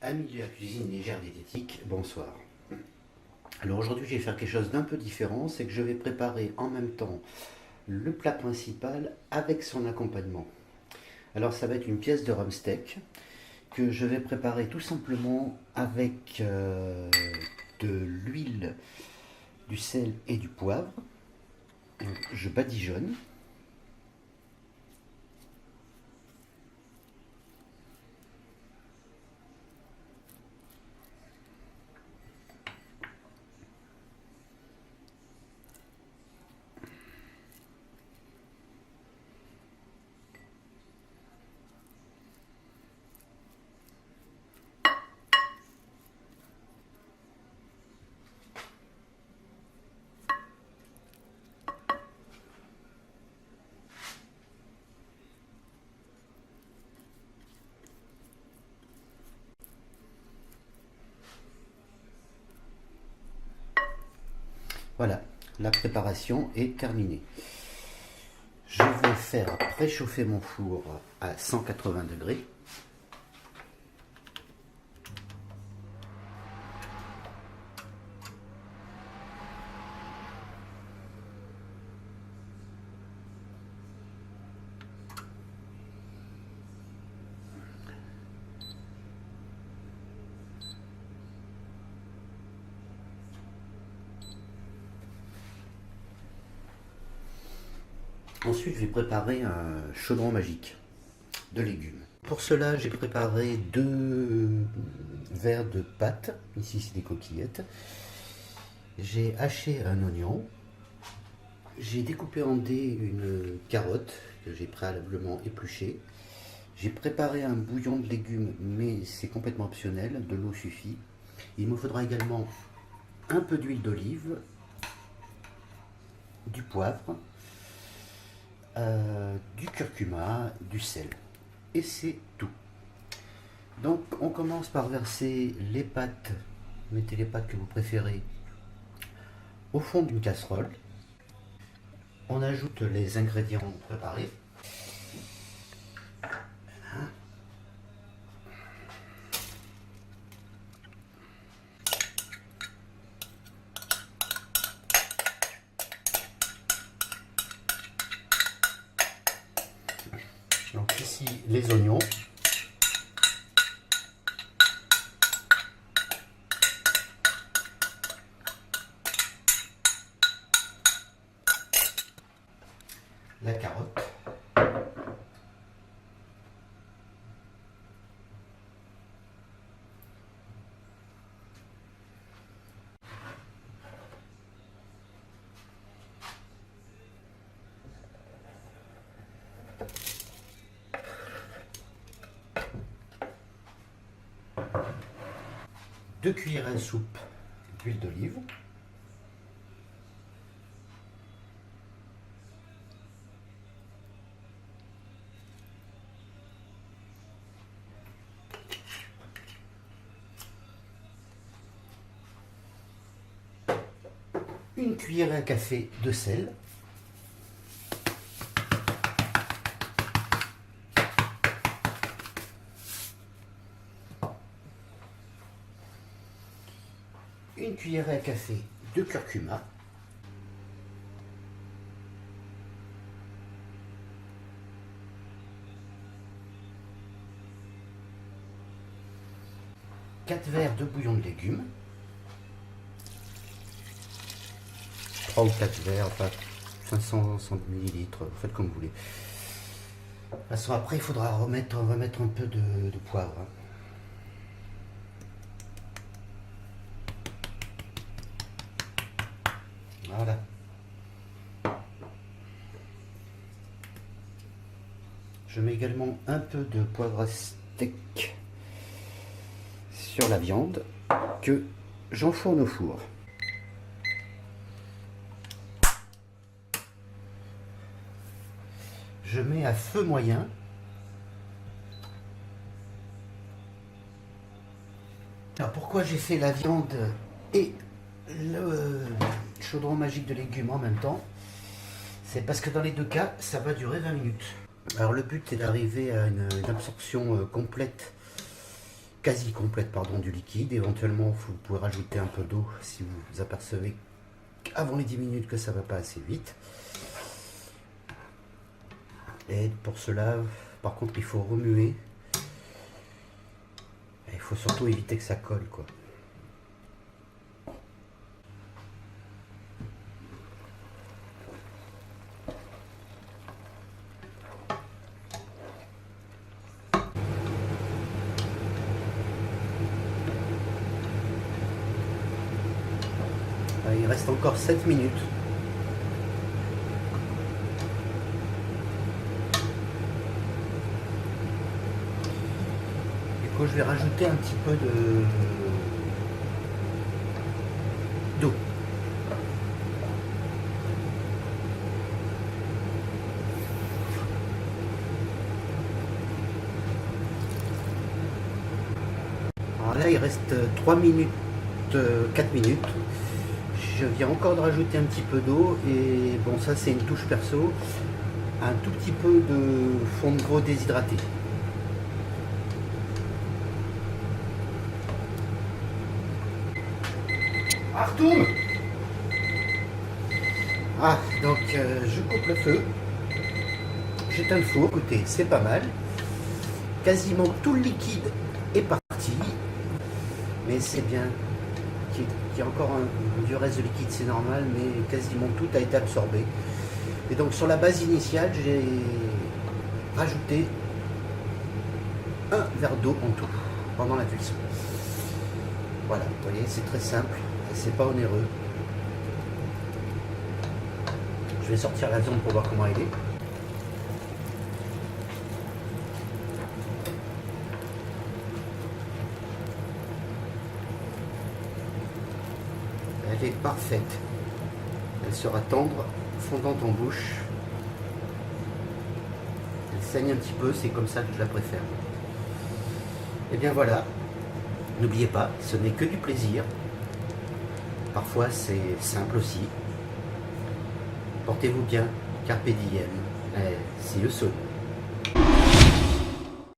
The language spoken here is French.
Amis de la cuisine légère diététique, bonsoir. Alors aujourd'hui je vais faire quelque chose d'un peu différent, c'est que je vais préparer en même temps le plat principal avec son accompagnement. Alors ça va être une pièce de rump steak que je vais préparer tout simplement avec de l'huile, du sel et du poivre. Donc, je badigeonne. Voilà, la préparation est terminée. Je vais faire préchauffer mon four à 180 degrés. Ensuite, je vais préparer un chaudron magique de légumes. Pour cela, j'ai préparé 2 verres de pâte. Ici, c'est des coquillettes. J'ai haché un oignon. J'ai découpé en dés une carotte que j'ai préalablement épluchée. J'ai préparé un bouillon de légumes, mais c'est complètement optionnel. De l'eau suffit. Il me faudra également un peu d'huile d'olive, du poivre, du curcuma, du sel. Et c'est tout. Donc on commence par verser les pâtes, mettez les pâtes que vous préférez au fond d'une casserole. On ajoute les ingrédients préparés. Donc ici les oignons. La carotte. Deux cuillères à soupe d'huile d'olive. Une cuillère à café de sel. Une cuillère à café de curcuma. Quatre verres de bouillon de légumes. 3 ou 4 verres, pas 500 millilitres, vous faites comme vous voulez. De toute façon, après, il faudra on va mettre un peu de poivre. Voilà. Je mets également un peu de poivre à steak sur la viande que j'enfourne au four. Je mets à feu moyen. Alors pourquoi j'ai fait la viande et le chaudron magique de légumes en même temps? C'est parce que dans les deux cas, ça va durer 20 minutes. Alors le but est d'arriver à une absorption complète quasi complète pardon, du liquide. Éventuellement, vous pouvez rajouter un peu d'eau si vous apercevez avant les 10 minutes que ça ne va pas assez vite. Et pour cela, par contre, il faut remuer. Et il faut surtout éviter que ça colle, quoi. Il reste encore 7 minutes. Du coup, je vais rajouter un petit peu d'eau. Alors là, il reste 3 minutes, 4 minutes. Je viens encore de rajouter un petit peu d'eau et bon, ça c'est une touche perso, un tout petit peu de fond de veau déshydraté. Artoum. Ah, donc je coupe le feu, j'éteins le four, écoutez, c'est pas mal, quasiment tout le liquide est parti, mais c'est bien. Qu'il y a encore du reste de liquide, c'est normal, mais quasiment tout a été absorbé. Et donc sur la base initiale, j'ai rajouté un verre d'eau en tout pendant la cuisson. Voilà, vous voyez, c'est très simple, c'est pas onéreux. Je vais sortir la viande pour voir comment elle est. Elle est parfaite. Elle sera tendre, fondante en bouche. Elle saigne un petit peu, c'est comme ça que je la préfère. Et bien voilà. N'oubliez pas, ce n'est que du plaisir. Parfois c'est simple aussi. Portez-vous bien. Carpe diem. See you soon.